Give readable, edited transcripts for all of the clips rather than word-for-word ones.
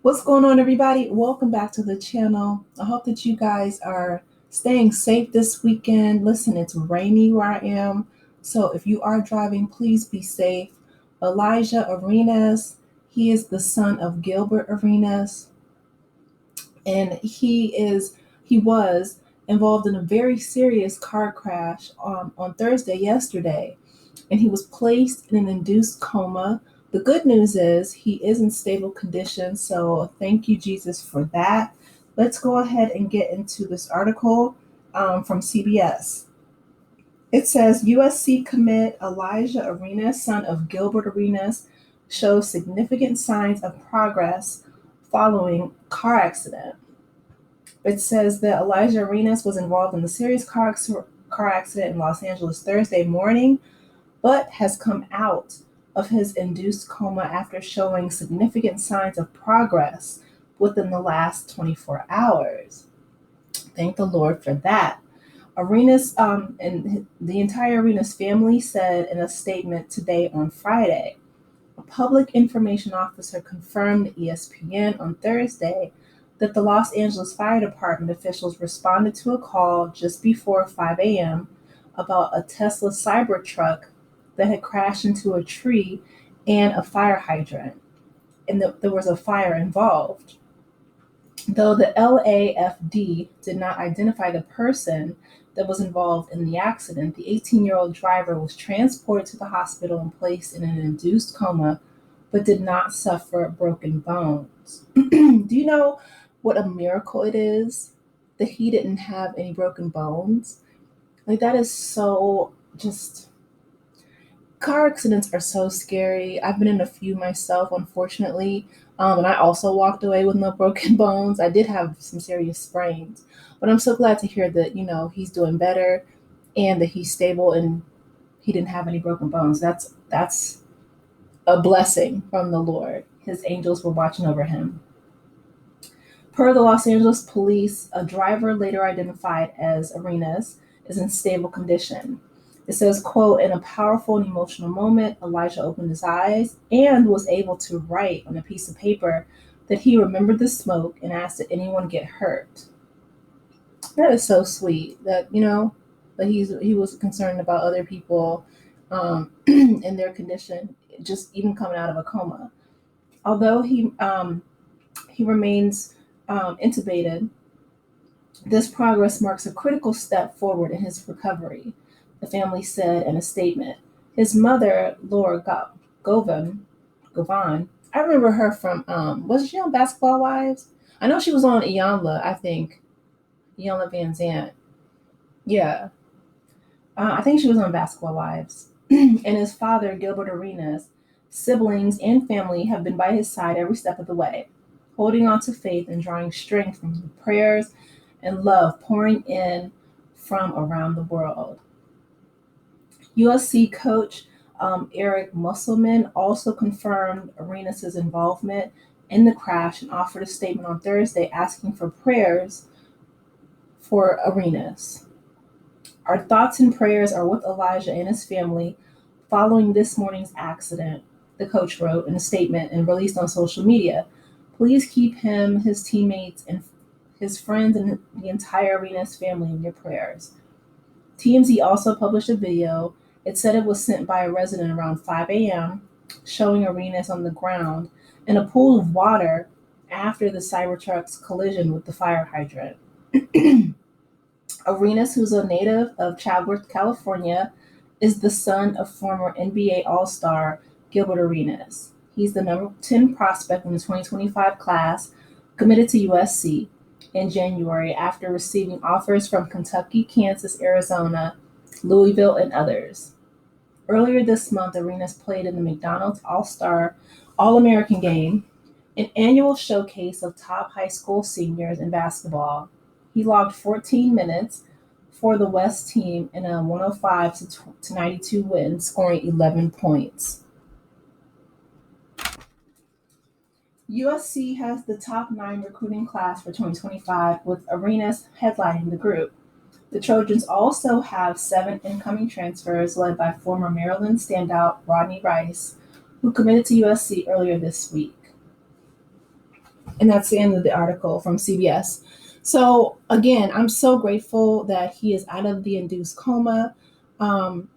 What's going on, everybody? Welcome back to the channel. I hope that you guys are staying safe this weekend. Listen, it's rainy where I am, so if you are driving, please be safe. Alijah Arenas, he is the son of Gilbert Arenas, and he was involved in a very serious car crash on Thursday yesterday, and he was placed in an induced coma. The good news is he is in stable condition, so thank you, Jesus, for that. Let's go ahead and get into this article from CBS. It says USC commit Alijah Arenas, son of Gilbert Arenas, shows significant signs of progress following car accident. It says that Alijah Arenas was involved in a serious car accident in Los Angeles Thursday morning, but has come out of his induced coma after showing significant signs of progress within the last 24 hours. Thank the Lord for that. Arenas and the entire Arenas family said in a statement today on Friday. A public information officer confirmed to ESPN on Thursday that the Los Angeles Fire Department officials responded to a call just before 5 a.m. about a Tesla Cybertruck that had crashed into a tree and a fire hydrant, and that there was a fire involved. Though the LAFD did not identify the person that was involved in the accident, the 18-year-old driver was transported to the hospital and placed in an induced coma, but did not suffer broken bones. Do you know what a miracle it is that he didn't have any broken bones? Like, that is so just. Car accidents are so scary. I've been in a few myself, unfortunately, and I also walked away with no broken bones. I did have some serious sprains, but I'm so glad to hear that he's doing better, and that he's stable and he didn't have any broken bones. That's a blessing from the Lord. His angels were watching over him. Per the Los Angeles police, a driver later identified as Arenas is in stable condition. It says, quote, in a powerful and emotional moment, Elijah opened his eyes and was able to write on a piece of paper that he remembered the smoke and asked did anyone get hurt. That is so sweet that he was concerned about other people in their condition, just even coming out of a coma. Although he remains intubated, this progress marks a critical step forward in his recovery, the family said in a statement. His mother, Laura Govan, I remember her from, wasn't she on Basketball Wives? I know she was on Iyanla, I think. Iyanla Van Zant. Yeah. I think she was on Basketball Wives. And his father, Gilbert Arenas, siblings, and family have been by his side every step of the way, holding on to faith and drawing strength from the prayers and love pouring in from around the world. USC coach Eric Musselman also confirmed Arenas' involvement in the crash and offered a statement on Thursday asking for prayers for Arenas. Our thoughts and prayers are with Elijah and his family following this morning's accident, the coach wrote in a statement and released on social media. Please keep him, his teammates, and his friends and the entire Arenas family in your prayers. TMZ also published a video. It said it was sent by a resident around 5 a.m., showing Arenas on the ground in a pool of water after the Cybertruck's collision with the fire hydrant. Arenas, who's a native of Chatsworth, California, is the son of former NBA All Star Gilbert Arenas. He's the number 10 prospect in the 2025 class, committed to USC in January after receiving offers from Kentucky, Kansas, Arizona, Louisville, and others. Earlier this month, Arenas played in the McDonald's All-Star All-American Game, an annual showcase of top high school seniors in basketball. He logged 14 minutes for the West team in a 105 to 92 win, scoring 11 points. USC has the top 9 recruiting class for 2025, with Arenas headlining the group. The Trojans also have 7 incoming transfers led by former Maryland standout Rodney Rice, who committed to USC earlier this week. And that's the end of the article from CBS. So again, I'm so grateful that he is out of the induced coma.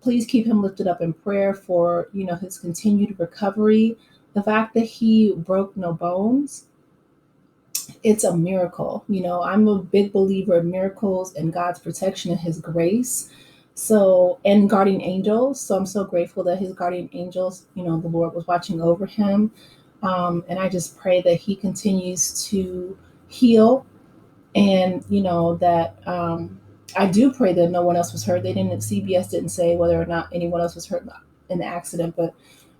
Please keep him lifted up in prayer for his continued recovery. The fact that he broke no bones, it's a miracle. I'm a big believer in miracles and God's protection and his grace. So, and guardian angels. So I'm so grateful that his guardian angels, the Lord was watching over him. And I just pray that he continues to heal, and that I do pray that no one else was hurt. CBS didn't say whether or not anyone else was hurt in the accident, but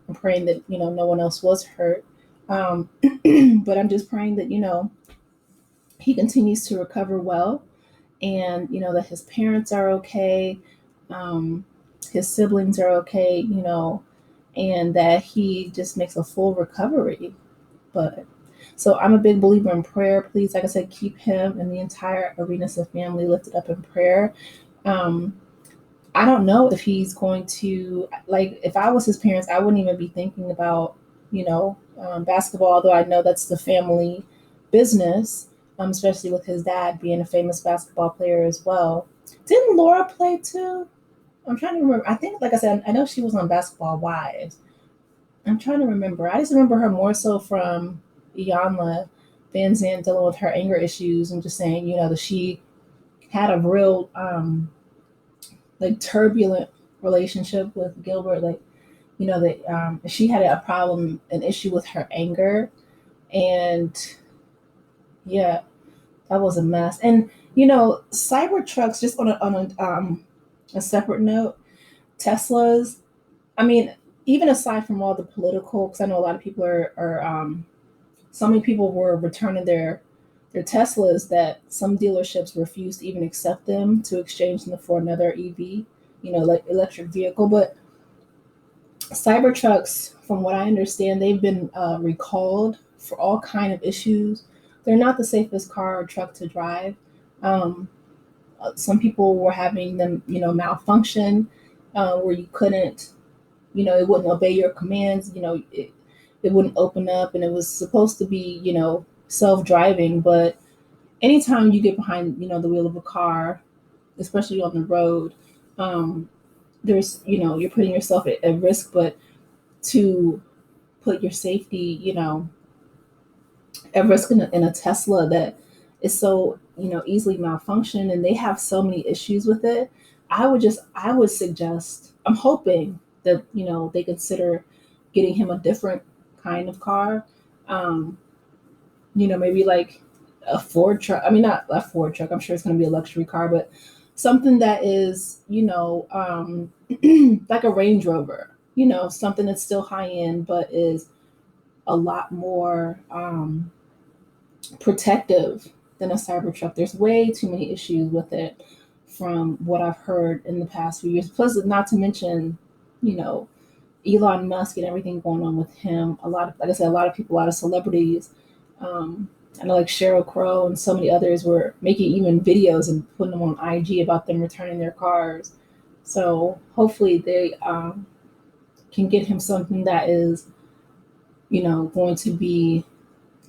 I'm praying that no one else was hurt. But I'm just praying that he continues to recover well, and that his parents are okay, um, his siblings are okay, and that he just makes a full recovery. But so I'm a big believer in prayer. Please, like I said, keep him and the entire Arenas family lifted up in prayer. Um, I don't know if he's going to, like, if I was his parents, I wouldn't even be thinking about, basketball, although I know that's the family business, especially with his dad being a famous basketball player as well. Didn't Laura play too? I'm trying to remember. I think, like I said, I know she was on Basketball Wives. I'm trying to remember. I just remember her more so from Iyanla Van Zandt dealing with her anger issues and just saying, that she had a real like turbulent relationship with Gilbert. Like, that she had a problem, an issue with her anger, and yeah, that was a mess. And cyber trucks. Just a separate note, Teslas. I mean, even aside from all the political, because I know a lot of people are so many people were returning their Teslas that some dealerships refused to even accept them to exchange them for another EV, like electric vehicle. But Cybertrucks, from what I understand, they've been recalled for all kind of issues. They're not the safest car or truck to drive. Um, some people were having them, malfunction, where you couldn't, it wouldn't obey your commands. It wouldn't open up, and it was supposed to be, self-driving. But anytime you get behind, the wheel of a car, especially on the road, um, there's, you're putting yourself at risk. But to put your safety, at risk in a Tesla that is so, easily malfunction, and they have so many issues with it, I would suggest, I'm hoping that, they consider getting him a different kind of car. Um, maybe like a Ford truck. I mean, not a Ford truck. I'm sure it's going to be a luxury car, but something that is, like a Range Rover. Something that's still high end, but is a lot more protective than a Cybertruck. There's way too many issues with it from what I've heard in the past few years. Plus, not to mention, you know, Elon Musk and everything going on with him. A lot of, like I said, a lot of people, a lot of celebrities. I know like Sheryl Crow and so many others were making even videos and putting them on IG about them returning their cars. So hopefully they can get him something that is, going to be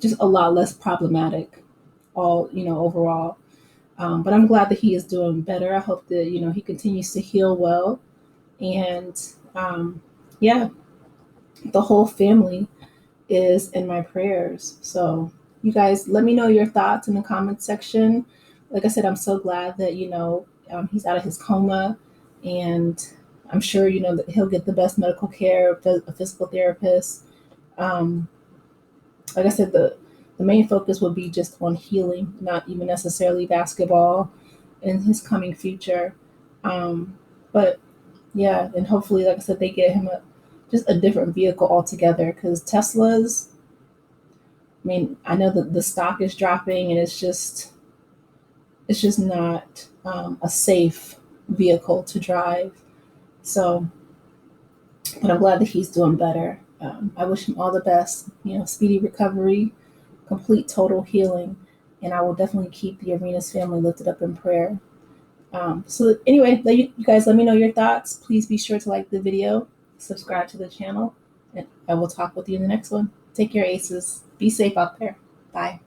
just a lot less problematic all, overall. But I'm glad that he is doing better. I hope that, he continues to heal well. And yeah, the whole family is in my prayers. So you guys, let me know your thoughts in the comment section. Like I said, I'm so glad that, he's out of his coma, and I'm sure, that he'll get the best medical care, a physical therapist. Um, like I said, the main focus will be just on healing, not even necessarily basketball in his coming future. But yeah, and hopefully, like I said, they get him just a different vehicle altogether, because Teslas, I mean, I know that the stock is dropping, and it's just not a safe vehicle to drive. So, but I'm glad that he's doing better. I wish him all the best, speedy recovery, complete total healing, and I will definitely keep the Arenas family lifted up in prayer. So anyway, you guys let me know your thoughts. Please be sure to like the video, subscribe to the channel, and I will talk with you in the next one. Take care, Aces. Be safe out there. Bye.